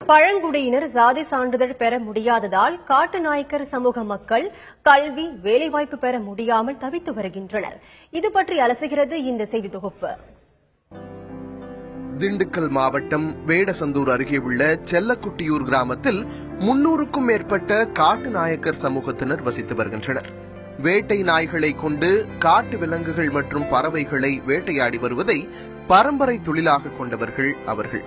பழங்குடியினர் சாதி சான்றிதழ் பெற முடியாததால் காட்டுநாயக்கர் சமூக மக்கள் கல்வி, வேலைவாய்ப்பு பெற முடியாமல் தவித்து வருகின்றனர். இது பற்றி அலசுகிறது இந்த செய்தி தொகுப்பு. திண்டுக்கல் மாவட்டம் வேடசந்தூர் அருகே உள்ள செல்லக்குட்டியூர் கிராமத்தில் 300க்கும் மேற்பட்ட காட்டுநாயக்கர் சமூகத்தினர் வசித்து வருகின்றனர். வேட்டை நாய்களை கொண்டு காட்டு விலங்குகள் மற்றும் பறவைகளை வேட்டையாடி வருவதை பரம்பரை தொழிலாக கொண்டவர்கள் அவர்கள்.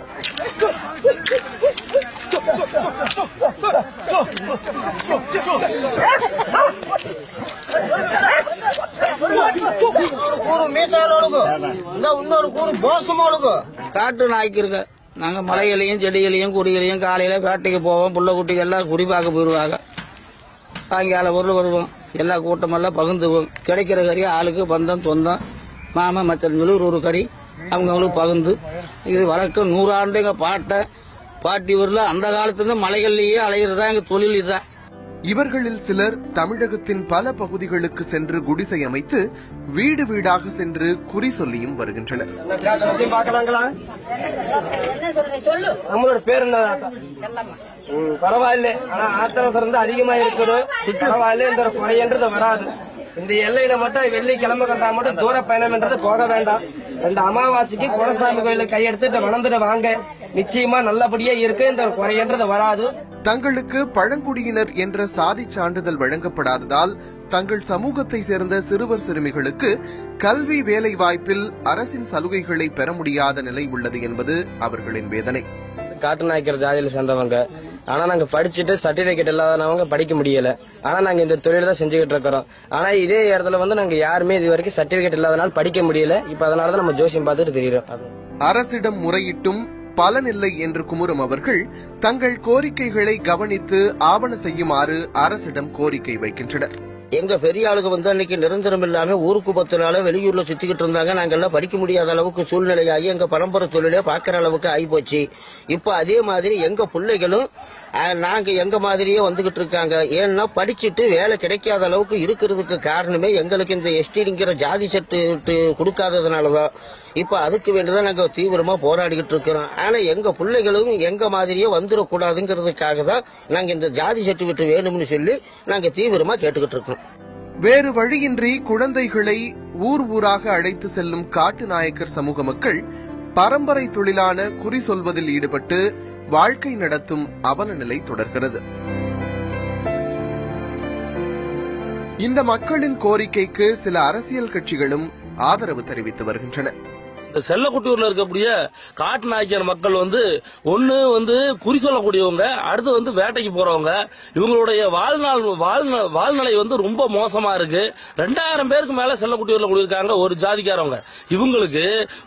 காட்டு நாய்க்கு நாங்க மலைகளையும் செடிகளையும் குடிகளையும் காலையில வேட்டைக்கு போவோம். புள்ள குட்டிகள் எல்லாம் குடி பார்க்க போயிருவாங்க. சாயங்காலம் பொருள் வருவோம். எல்லா கூட்டமெல்லாம் பகிர்ந்துவோம். கிடைக்கிற கறி ஆளுக்கு பந்தம் சொந்தம் மாமா மச்சல் ஒரு கறி அவங்களுக்கு பகிர்ந்து இது வழக்கம் 100 ஆண்டு எங்க பாட்டி ஊர்ல அந்த காலத்துல மலைகள்லயே அலையிறதா எங்க தொழில் இதுதான். இவர்களில் சிலர் தமிழகத்தின் பல பகுதிகளுக்கு சென்று குடிசை அமைத்து வீடு வீடாக சென்று குறி சொல்லியும் வருகின்றனர். நம்மளோட பேர் என்ன? பரவாயில்ல, ஆனா ஆத்திரம் அதிகமா இருக்குது. பரவாயில்ல, இந்த குறைன்றது வராது. இந்த எல்லையில மட்டும் வெள்ளிக்கிழமை கண்டா மட்டும் தூர பயணம் என்றது போக வேண்டாம். இந்த அமாவாசைக்கு குலசாமி கோயில கையெடுத்துட்டு வளர்ந்துட்டு வாங்க. நிச்சயமா நல்லபடியா இருக்கு. இந்த குறைன்றது வராது. தங்களுக்கு பழங்குடியினர் என்ற சாதி சான்றிதழ் வழங்கப்படாததால் தங்கள் சமூகத்தை சேர்ந்த சிறுவர் சிறுமிகளுக்கு கல்வி, வேலை வாய்ப்பில் அரசின் சலுகைகளை பெற முடியாத நிலை உள்ளது என்பது அவர்களின் வேதனை. காட்டுநாயக்கர் ஜாதியில சேர்ந்தவங்க, ஆனா நாங்க படிச்சுட்டு சர்டிபிகேட் இல்லாதவங்க படிக்க முடியல. ஆனா நாங்க இந்த தொழில் தான் செஞ்சுக்கிட்டு இருக்கிறோம். ஆனா இதே இடத்துல நாங்க யாருமே இது வரைக்கும் சர்டிபிகேட் இல்லாதனால படிக்க முடியல. இப்ப அதனாலதான் நம்ம ஜோசியம் பார்த்துட்டு தெரியும். அரசிடம் முறையிட்டும் பலனில்லை என்று குமுறும் அவர்கள் தங்கள் கோரிக்கைகளை கவனித்து ஆவண செய்யுமாறு அரசிடம் கோரிக்கை வைக்கின்றனர். எங்க பெரிய ஆளுக்கு அன்னைக்கு நிரந்தரம் இல்லாம ஊருக்கு 10 நாள் வெளியூர்ல சுத்திக்கிட்டு இருந்தாங்க. நாங்கெல்லாம் படிக்க முடியாத அளவுக்கு சூழ்நிலையாகி எங்க பரம்பரை தொழிலே பாக்குற அளவுக்கு ஆகிப்போச்சு. இப்ப அதே மாதிரி எங்க பிள்ளைகளும் நாங்க எங்க மாதிரியே வந்துகிட்டு இருக்காங்க. ஏன்னா படிச்சுட்டு வேலை கிடைக்காத அளவுக்கு இருக்கிறதுக்கு காரணமே எங்களுக்கு இந்த எஸ்டிங்கிற ஜாதி சர்டிபிகேட் கொடுக்காததுனாலதான். இப்ப அதுக்கு வேண்டிதான் நாங்க தீவிரமா போராடிக்கிட்டு இருக்கிறோம். ஆனா எங்க பிள்ளைகளும் எங்க மாதிரியே வந்துடக்கூடாதுங்கிறதுக்காக தான் நாங்க இந்த ஜாதி சர்டிபிகேட் வேணும்னு சொல்லி நாங்க தீவிரமா கேட்டுக்கிட்டு இருக்கோம். வேறு வழியின்றி குழந்தைகளை ஊர் ஊராக அழைத்து செல்லும் காட்டுநாயக்கர் சமூக மக்கள் பரம்பரை தொழிலான குறி சொல்வதில் ஈடுபட்டு வாழ்க்கை நடத்தும் அவல நிலை தொடர்கிறது. இந்த மக்களின் கோரிக்கைக்கு சில அரசியல் கட்சிகளும் ஆதரவு தெரிவித்து வருகின்றன. செல்லக்குட்டியூர்ல இருக்கக்கூடிய காட்டு நாயக்கர் மக்கள் ஒன்னு குறி சொல்லக்கூடியவங்க, அடுத்து வேட்டைக்கு போறவங்க. இவங்களுடைய வாழ்நிலை ரொம்ப மோசமா இருக்கு. 2000 பேருக்கு மேல செல்லக்குட்டியூர்ல கூடியிருக்காங்க ஒரு ஜாதிக்காரவங்க. இவங்களுக்கு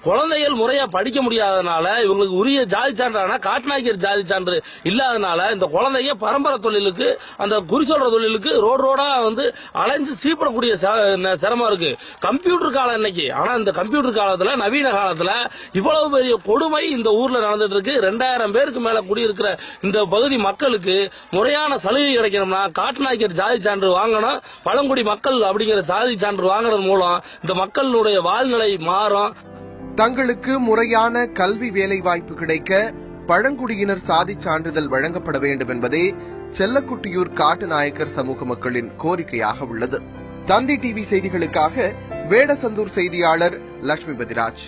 குழந்தைகள் முறையா படிக்க முடியாதனால இவங்களுக்கு உரிய ஜாதி சான்றான காட்டுநாயக்கர் ஜாதி சான்று இல்லாதனால இந்த குழந்தைங்க பரம்பரை தொழிலுக்கு அந்த குறி சொல்ற தொழிலுக்கு ரோடா அலைஞ்சு சீப்படக்கூடிய சிரமம் இருக்கு. கம்ப்யூட்டர் காலம் இன்னைக்கு. ஆனா இந்த கம்ப்யூட்டர் காலத்துல நவீன காலத்துல இவ்வளவு பெரிய கொடுமை இந்த ஊர்ல நடந்துட்டு இருக்கு. 2000 பேருக்கு மேல குடியிருக்கிற இந்த பகுதி மக்களுக்கு முறையான சலுகை கிடைக்கணும்னா காட்டுநாயக்கர் ஜாதி சான்று வாங்கணும். பழங்குடி மக்கள் அப்படிங்கிற ஜாதி சான்று வாங்குறது மூலம் இந்த மக்களுடைய வாழ்நிலை மாறும். தங்களுக்கு முறையான கல்வி, வேலை வாய்ப்பு கிடைக்க பழங்குடியினர் சாதி சான்றிதழ் வழங்கப்பட வேண்டும் என்பதே செல்லக்குட்டியூர் காட்டுநாயக்கர் சமூக மக்களின் கோரிக்கையாக உள்ளது. தந்தி டிவி செய்திகளுக்காக வேடசந்தூர் செய்தியாளர் லட்சுமிபதிராஜ்.